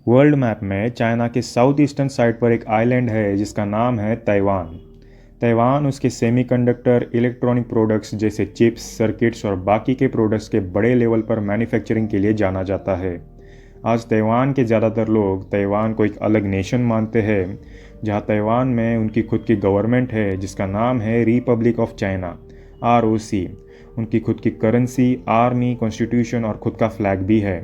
World map में China के south eastern side पर एक आइलैंड है जिसका नाम है ताइवान। ताइवान उसके सेमीकंडक्टर, इलेक्ट्रॉनिक प्रोडक्ट्स जैसे चिप्स, सर्किट्स और बाकी के प्रोडक्ट्स के बड़े लेवल पर मैन्युफैक्चरिंग के लिए जाना जाता है। आज ताइवान के ज़्यादातर लोग ताइवान को एक अलग नेशन मानते हैं, जहां ताइवान में उनकी खुद की गवर्नमेंट है जिसका नाम है रिपब्लिक ऑफ चाइना, ROC। उनकी खुद की करेंसी, आर्मी, कॉन्स्टिट्यूशन और खुद का फ्लैग भी है।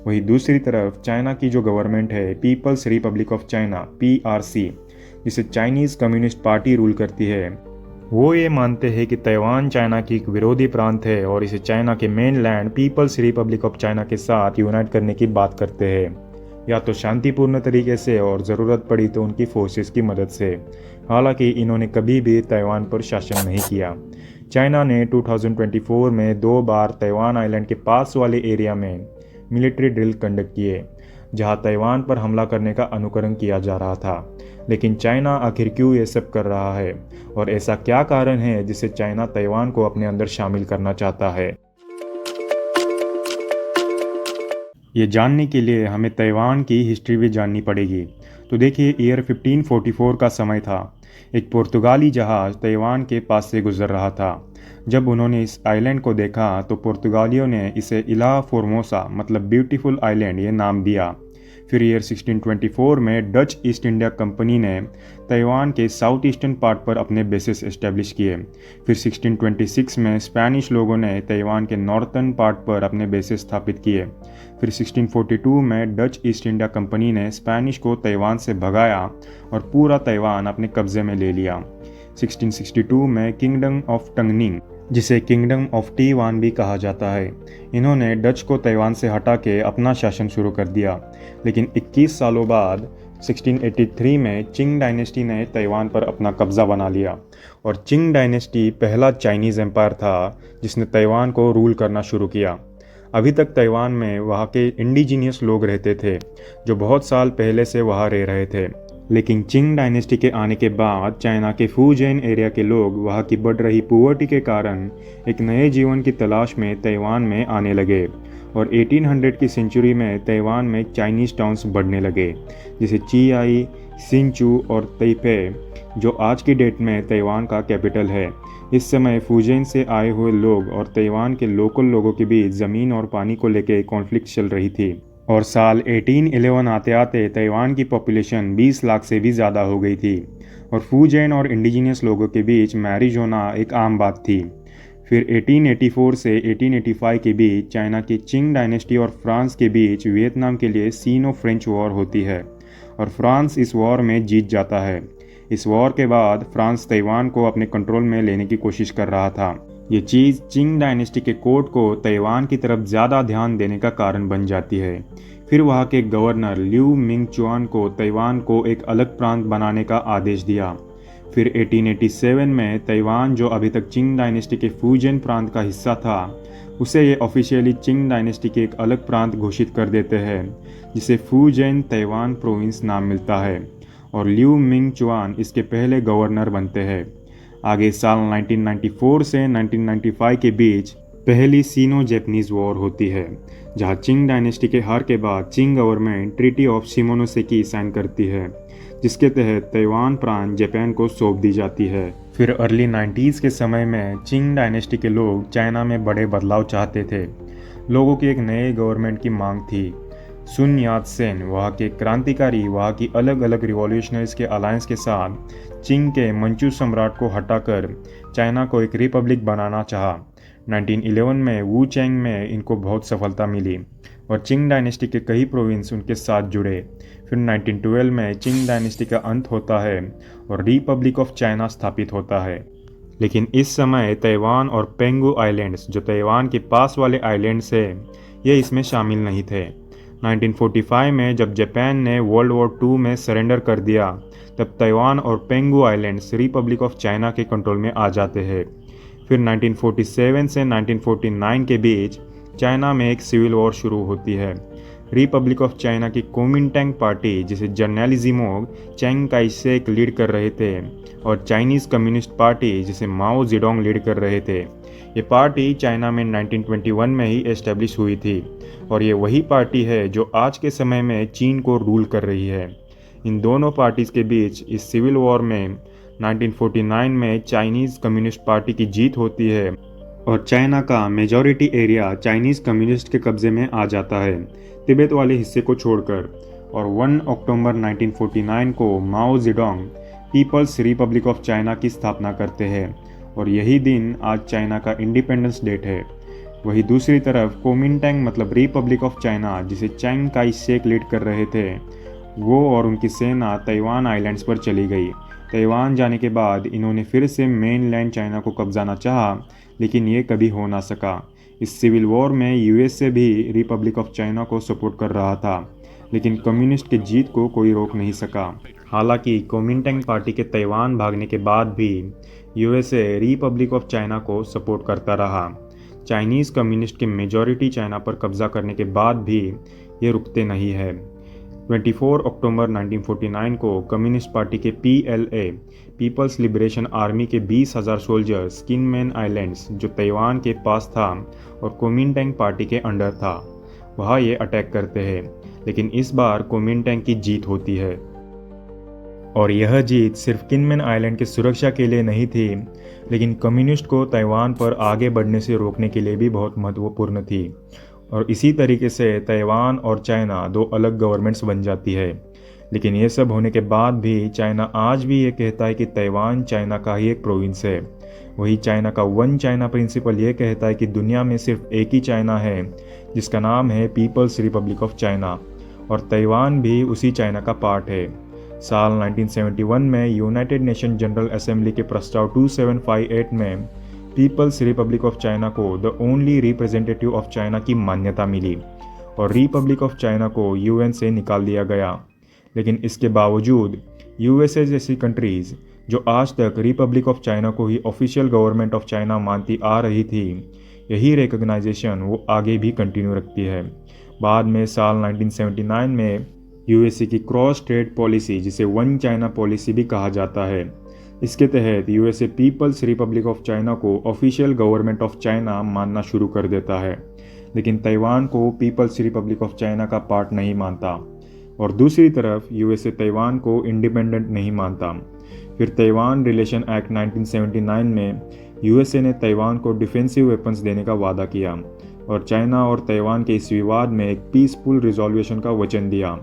वहीं दूसरी तरफ चाइना की जो गवर्नमेंट है, People's Republic of China, PRC, जिसे चाइनीज़ कम्युनिस्ट पार्टी रूल करती है, वो ये मानते हैं कि ताइवान चाइना की एक विरोधी प्रांत है और इसे चाइना के mainland People's Republic of China के साथ यूनाइट करने की बात करते हैं, या तो शांतिपूर्ण तरीके से और ज़रूरत पड़ी तो उनकी फोर्सेस की मदद से। हालांकि इन्होंने कभी भी ताइवान पर शासन नहीं किया। चाइना ने 2024 में 2 बार ताइवान आइलैंड के पास वाले एरिया में मिलिट्री ड्रिल कंडक्ट किए, जहां ताइवान पर हमला करने का अनुकरण किया जा रहा था। लेकिन चाइना आखिर क्यों ये सब कर रहा है और ऐसा क्या कारण है जिससे चाइना ताइवान को अपने अंदर शामिल करना चाहता है? ये जानने के लिए हमें ताइवान की हिस्ट्री भी जाननी पड़ेगी। तो देखिए, ईयर 1544 का समय था। एक पुर्तगाली जहाज़ ताइवान के पास से गुजर रहा था। जब उन्होंने इस आइलैंड को देखा तो पुर्तगालियों ने इसे इला फोर्मोसा मतलब ब्यूटीफुल आइलैंड ये नाम दिया। फिर ईयर 1624 में डच ईस्ट इंडिया कंपनी ने ताइवान के साउथ ईस्टर्न पार्ट पर अपने बेसिस एस्टेब्लिश किए। फिर 1626 में स्पेनिश लोगों ने ताइवान के नॉर्थर्न पार्ट पर अपने बेसिस स्थापित किए। फिर 1642 में डच ईस्ट इंडिया कंपनी ने स्पेनिश को ताइवान से भगाया और पूरा ताइवान अपने कब्जे में ले लिया। 1662 में किंगडम ऑफ टंगनिंग, जिसे किंगडम ऑफ टीवान भी कहा जाता है, इन्होंने डच को ताइवान से हटा के अपना शासन शुरू कर दिया। लेकिन 21 सालों बाद 1683 में चिंग डायनेस्टी ने ताइवान पर अपना कब्जा बना लिया और चिंग डायनेस्टी पहला चाइनीज़ एम्पायर था जिसने ताइवान को रूल करना शुरू किया। अभी तक ताइवान में वहाँ के इंडिजीनियस लोग रहते थे जो बहुत साल पहले से वहाँ रह रहे थे। लेकिन चिंग डायनेस्टी के आने के बाद चाइना के फुजियन एरिया के लोग वहाँ की बढ़ रही पुअर्टी के कारण एक नए जीवन की तलाश में ताइवान में आने लगे और 1800 की सेंचुरी में ताइवान में चाइनीज़ टाउन्स बढ़ने लगे, जैसे चियाई, सिंचू और तैपे, जो आज की डेट में ताइवान का कैपिटल है। इस समय फुजियन से आए हुए लोग और ताइवान के लोकल लोगों के बीच ज़मीन और पानी को लेकर कॉन्फ्लिक्ट चल रही थी और साल 1811 आते आते ताइवान की पॉपुलेशन 20 लाख से भी ज़्यादा हो गई थी और फुजियन और इंडिजीनियस लोगों के बीच मैरिज होना एक आम बात थी। फिर 1884 से 1885 के बीच चाइना की चिंग डायनेस्टी और फ्रांस के बीच वियतनाम के लिए सीनो फ्रेंच वॉर होती है और फ्रांस इस वॉर में जीत जाता है। इस वॉर के बाद फ्रांस ताइवान को अपने कंट्रोल में लेने की कोशिश कर रहा था। ये चीज़ चिंग डायनेस्टी के कोर्ट को ताइवान की तरफ ज़्यादा ध्यान देने का कारण बन जाती है। फिर वहाँ के गवर्नर ल्यू मिंगचुआन को ताइवान को एक अलग प्रांत बनाने का आदेश दिया। फिर 1887 में ताइवान, जो अभी तक चिंग डायनेस्टी के फुजियन प्रांत का हिस्सा था, उसे ये ऑफिशियली चिंग डायनेस्टी के एक अलग प्रांत घोषित कर देते हैं, जिसे फुजियन ताइवान प्रोविंस नाम मिलता है और ल्यू मिंगचुआन इसके पहले गवर्नर बनते हैं। आगे साल 1994 से 1995 के बीच पहली सीनो जैपनीज़ वॉर होती है, जहां चिंग डायनेस्टी के हार के बाद Qing government treaty of Shimonoseki sign करती है, जिसके तहत ताइवान प्रांत जापान को सौंप दी जाती है। फिर अर्ली 90s के समय में चिंग डायनेस्टी के लोग चाइना में बड़े बदलाव चाहते थे। लोगों की एक नए गवर्नमेंट की मांग थी। सुन यात सेन, वहाँ के क्रांतिकारी, वहाँ की अलग अलग रिवॉल्यूशनरीज के अलायंस के साथ चिंग के मंचू सम्राट को हटाकर चाइना को एक रिपब्लिक बनाना चाहा। 1911 में वू चैंग में इनको बहुत सफलता मिली और चिंग डायनेस्टी के कई प्रोविंस उनके साथ जुड़े। फिर 1912 में चिंग डायनेस्टी का अंत होता है और रिपब्लिक ऑफ चाइना स्थापित होता है। लेकिन इस समय ताइवान और पेंगू आइलैंड्स, जो ताइवान के पास वाले आइलैंड्स हैं, ये इसमें शामिल नहीं थे। 1945 में जब जापान ने वर्ल्ड वॉर 2 में सरेंडर कर दिया, तब ताइवान और पेंगू आइलैंड्स रिपब्लिक ऑफ चाइना के कंट्रोल में आ जाते हैं। फिर 1947 से 1949 के बीच चाइना में एक सिविल वॉर शुरू होती है। रिपब्लिक ऑफ चाइना की कोमिंटेंग पार्टी, जिसे जर्नलिज्मो चैंग काई शेक लीड कर रहे थे, और चाइनीज़ कम्युनिस्ट पार्टी, जिसे माओ जेडोंग लीड कर रहे थे, ये पार्टी चाइना में 1921 में ही एस्टेब्लिश हुई थी और ये वही पार्टी है जो आज के समय में चीन को रूल कर रही है। इन दोनों पार्टीज़ के बीच इस सिविल वॉर में 1949 में चाइनीज़ कम्युनिस्ट पार्टी की जीत होती है और चाइना का मेजॉरिटी एरिया चाइनीज़ कम्युनिस्ट के कब्ज़े में आ जाता है, तिब्बत वाले हिस्से को छोड़कर। और 1 अक्टूबर 1949 को Mao Zedong People's Republic of China की स्थापना करते हैं और यही दिन आज चाइना का इंडिपेंडेंस डेट है। वही दूसरी तरफ कोमिंटेंग मतलब रिपब्लिक ऑफ चाइना, जिसे चिंग काई शेक लीड कर रहे थे, वो और उनकी सेना ताइवान आइलैंड्स पर चली गई। ताइवान जाने के बाद इन्होंने फिर से मेनलैंड चाइना को कब्जाना चाहा, लेकिन ये कभी हो ना सका। इस सिविल वॉर में यूएसए भी रिपब्लिक ऑफ चाइना को सपोर्ट कर रहा था, लेकिन कम्युनिस्ट की जीत को कोई रोक नहीं सका। हालांकि कोमिंटेंग पार्टी के ताइवान भागने के बाद भी यूएसए रिपब्लिक ऑफ चाइना को सपोर्ट करता रहा। चाइनीज़ कम्युनिस्ट की मेजॉरिटी चाइना पर कब्जा करने के बाद भी ये रुकते नहीं है। 24 अक्टूबर 1949 को कम्युनिस्ट पार्टी के पीएलए पीपल्स लिबरेशन आर्मी के 20,000 सोल्जर्स किनमेन आइलैंड्स, जो ताइवान के पास था और कोमिंटेंग पार्टी के अंडर था, वहाँ ये अटैक करते हैं। लेकिन इस बार कोमिंटेंग की जीत होती है और यह जीत सिर्फ किनमेन आइलैंड की सुरक्षा के लिए नहीं थी, लेकिन कम्युनिस्ट को ताइवान पर आगे बढ़ने से रोकने के लिए भी बहुत महत्वपूर्ण थी। और इसी तरीके से ताइवान और चाइना दो अलग गवर्नमेंट्स बन जाती है। लेकिन ये सब होने के बाद भी चाइना आज भी ये कहता है कि ताइवान चाइना का ही एक प्रोविंस है। वही चाइना का वन चाइना प्रिंसिपल ये कहता है कि दुनिया में सिर्फ एक ही चाइना है, जिसका नाम है पीपल्स रिपब्लिक ऑफ चाइना, और ताइवान भी उसी चाइना का पार्ट है। साल 1971 में यूनाइटेड नेशन जनरल असेंबली के प्रस्ताव 2758 में पीपल्स रिपब्लिक ऑफ चाइना को the only representative of China की मान्यता मिली और रिपब्लिक ऑफ चाइना को यूएन से निकाल दिया गया। लेकिन इसके बावजूद यूएसए जैसी कंट्रीज़, जो आज तक रिपब्लिक ऑफ चाइना को ही ऑफिशियल गवर्नमेंट ऑफ चाइना मानती आ रही थी, यही रिकग्नाइजेशन वो आगे भी कंटिन्यू रखती है। बाद में साल 1979 में यूएसए की क्रॉस ट्रेड पॉलिसी, जिसे वन चाइना पॉलिसी भी कहा जाता है, इसके तहत USA People's Republic of China को ऑफिशियल गवर्नमेंट ऑफ चाइना मानना शुरू कर देता है, लेकिन ताइवान को पीपल्स रिपब्लिक ऑफ चाइना का पार्ट नहीं मानता। और दूसरी तरफ यूएसए ताइवान को इंडिपेंडेंट नहीं मानता। फिर ताइवान रिलेशन एक्ट 1979 में यूएसए ने ताइवान को डिफेंसिव वेपन्स देने का वादा किया और चाइना और ताइवान के इस विवाद में एक पीसफुल रिजोल्यूशन का वचन दिया।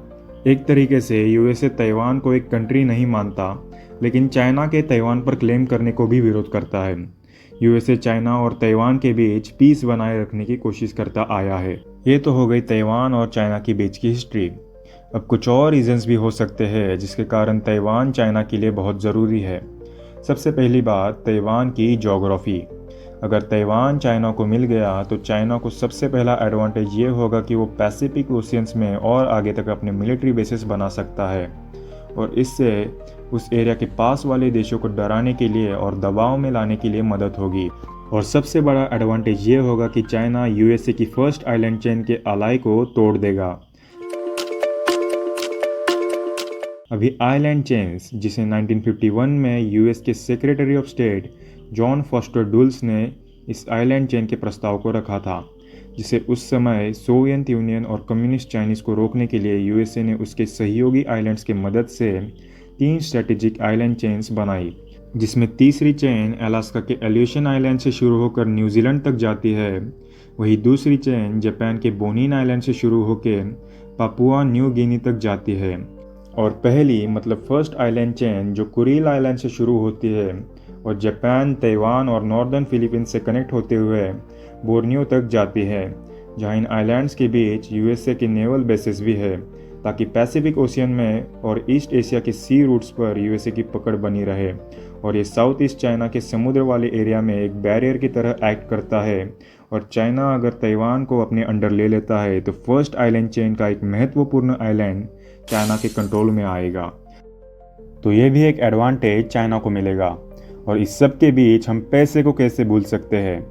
एक तरीके से यूएसए ताइवान को एक कंट्री नहीं मानता, लेकिन चाइना के ताइवान पर क्लेम करने को भी विरोध करता है। यूएसए चाइना और ताइवान के बीच पीस बनाए रखने की कोशिश करता आया है। ये तो हो गई ताइवान और चाइना के बीच की हिस्ट्री। अब कुछ और रीजंस भी हो सकते हैं जिसके कारण ताइवान चाइना के लिए बहुत ज़रूरी है। सबसे पहली बात, ताइवान की ज्योग्राफी। अगर ताइवान चाइना को मिल गया तो चाइना को सबसे पहला एडवांटेज ये होगा कि वो पैसिफिक ओशियंस में और आगे तक अपने मिलिट्री बेसिस बना सकता है और इससे उस एरिया के पास वाले देशों को डराने के लिए और दबाव में लाने के लिए मदद होगी। और सबसे बड़ा एडवांटेज ये होगा कि चाइना यूएसए की फर्स्ट आइलैंड चेन के अलाई को तोड़ देगा। अभी आइलैंड चेन्स, जिसे 1951 में यूएस के secretary of state John Foster Dulles ने इस आइलैंड चेन के प्रस्ताव को रखा था, जिसे उस समय सोवियत यूनियन और कम्युनिस्ट चाइनीज़ को रोकने के लिए यूएसए ने उसके सहयोगी आइलैंड्स के मदद से 3 स्ट्रेटेजिक आइलैंड चेन्स बनाई, जिसमें तीसरी चेन अलास्का के एल्यूशन आइलैंड से शुरू होकर न्यूजीलैंड तक जाती है। वही दूसरी चेन जापान के बोनिन आइलैंड से शुरू होकर पापुआ न्यू गिनी तक जाती है। और पहली मतलब फर्स्ट आइलैंड चेन जो कुरिल आइलैंड से शुरू होती है और जापान, ताइवान और नॉर्दर्न फिलीपींस से कनेक्ट होते हुए बोर्नियो तक जाती है, जहां इन आइलैंड्स के बीच यूएसए के नेवल बेसिस भी है, ताकि पैसिफिक ओशियन में और ईस्ट एशिया के सी रूट्स पर यूएसए की पकड़ बनी रहे। और ये साउथ ईस्ट चाइना के समुद्र वाले एरिया में एक बैरियर की तरह एक्ट करता है। और चाइना अगर ताइवान को अपने अंडर ले लेता है तो फर्स्ट आइलैंड चेन का एक महत्वपूर्ण आइलैंड चाइना के कंट्रोल में आएगा। तो ये भी एक एडवांटेज चाइना को मिलेगा। और इस सब के बीच हम पैसे को कैसे भूल सकते हैं।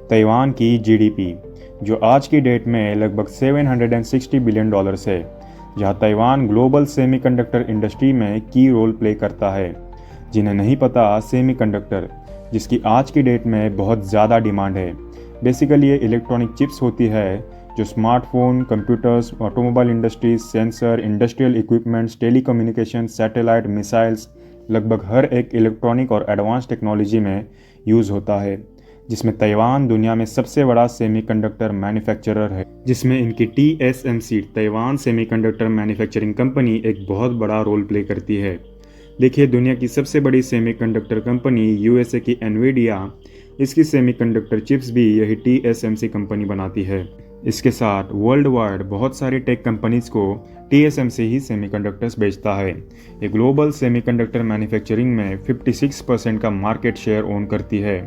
ताइवान की जीडीपी, जो आज की डेट में लगभग $760 बिलियन है, जहां ताइवान ग्लोबल सेमीकंडक्टर इंडस्ट्री में की रोल प्ले करता है। जिन्हें नहीं पता, सेमीकंडक्टर जिसकी आज की डेट में बहुत ज़्यादा डिमांड है। बेसिकली ये इलेक्ट्रॉनिक चिप्स होती है जो smartphone, computers, automobile industries, sensor, industrial equipments, telecommunication, satellite, missiles, लगभग हर एक इलेक्ट्रॉनिक और एडवांस टेक्नोलॉजी में यूज़ होता है, जिसमें ताइवान दुनिया में सबसे बड़ा सेमीकंडक्टर मैन्युफैक्चरर है, जिसमें इनकी TSMC Taiwan semiconductor manufacturing company एक बहुत बड़ा रोल प्ले करती है। देखिए, दुनिया की सबसे बड़ी सेमीकंडक्टर कंपनी USA की एनवीडिया, इसकी सेमीकंडक्टर चिप्स भी यही TSMC कंपनी बनाती है। इसके साथ वर्ल्ड वाइड बहुत सारी टेक कंपनीज को TSMC ही सेमीकंडक्टर्स बेचता है। ये ग्लोबल सेमीकंडक्टर मैन्युफैक्चरिंग में 56% का मार्केट शेयर ओन करती है।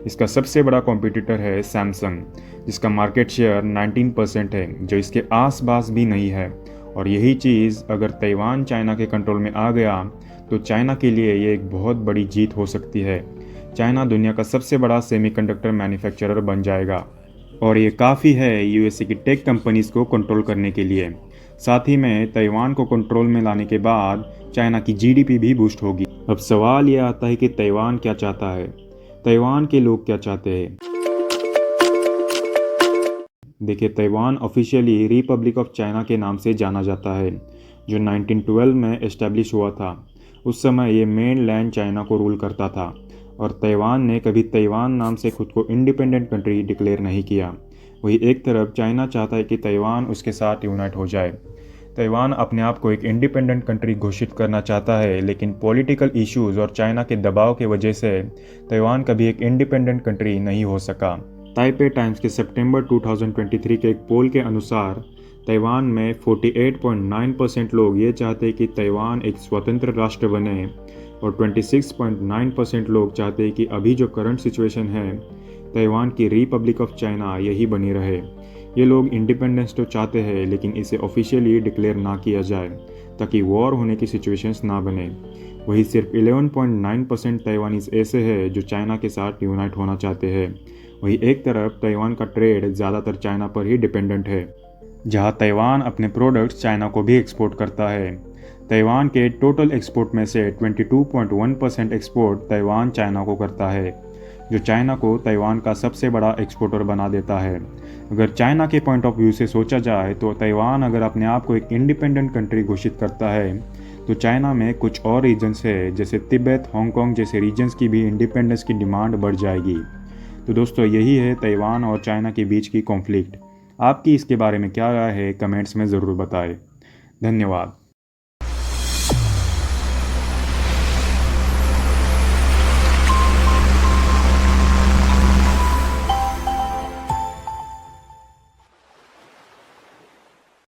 इसका सबसे बड़ा कॉम्पिटिटर है सैमसंग, जिसका मार्केट शेयर 19% है, जो इसके आसपास भी नहीं है। और यही चीज़ अगर ताइवान चाइना के कंट्रोल में आ गया तो चाइना के लिए ये एक बहुत बड़ी जीत हो सकती है। चाइना दुनिया का सबसे बड़ा सेमीकंडक्टर मैन्युफैक्चरर बन जाएगा और ये काफ़ी है USA की टेक कंपनीज़ को कंट्रोल करने के लिए। साथ ही में ताइवान को कंट्रोल में लाने के बाद चाइना की GDP भी बूस्ट होगी। अब सवाल ये आता है कि ताइवान क्या चाहता है, ताइवान के लोग क्या चाहते हैं। देखिए, Taiwan officially Republic of China के नाम से जाना जाता है, जो 1912 में एस्टेब्लिश हुआ था। उस समय ये मेन लैंड चाइना को रूल करता था और ताइवान ने कभी ताइवान नाम से खुद को इंडिपेंडेंट कंट्री डिक्लेयर नहीं किया। वही एक तरफ चाइना चाहता है कि ताइवान उसके साथ यूनाइट हो जाए। ताइवान अपने आप को एक इंडिपेंडेंट कंट्री घोषित करना चाहता है, लेकिन पॉलिटिकल इश्यूज़ और चाइना के दबाव की वजह से ताइवान कभी एक इंडिपेंडेंट कंट्री नहीं हो सका। ताइपे टाइम्स के सितंबर 2023 के एक पोल के अनुसार ताइवान में 48.9% लोग ये चाहते हैं कि ताइवान एक स्वतंत्र राष्ट्र बने और 26.9% लोग चाहते हैं कि अभी जो करंट सिचुएशन है ताइवान की रिपब्लिक ऑफ चाइना यही बनी रहे। ये लोग इंडिपेंडेंस तो चाहते हैं, लेकिन इसे ऑफिशियली डिक्लेयर ना किया जाए ताकि वॉर होने की सिचुएशंस ना बने। वही सिर्फ 11.9% ताइवानीज ऐसे हैं जो चाइना के साथ यूनाइट होना चाहते हैं। वही एक तरफ ताइवान का ट्रेड ज़्यादातर चाइना पर ही डिपेंडेंट है, जहां ताइवान अपने प्रोडक्ट्स चाइना को भी एक्सपोर्ट करता है। ताइवान के टोटल एक्सपोर्ट में से 22.1% एक्सपोर्ट ताइवान चाइना को करता है, जो चाइना को ताइवान का सबसे बड़ा एक्सपोर्टर बना देता है। अगर चाइना के पॉइंट ऑफ व्यू से सोचा जाए तो ताइवान अगर अपने आप को एक इंडिपेंडेंट कंट्री घोषित करता है तो चाइना में कुछ और रीजन्स है, जैसे तिब्बत, हांगकांग जैसे रीजन्स की भी इंडिपेंडेंस की डिमांड बढ़ जाएगी। तो दोस्तों, यही है ताइवान और चाइना के बीच की कॉन्फ्लिक्ट। आपकी इसके बारे में क्या राय है, कमेंट्स में ज़रूर बताएं। धन्यवाद।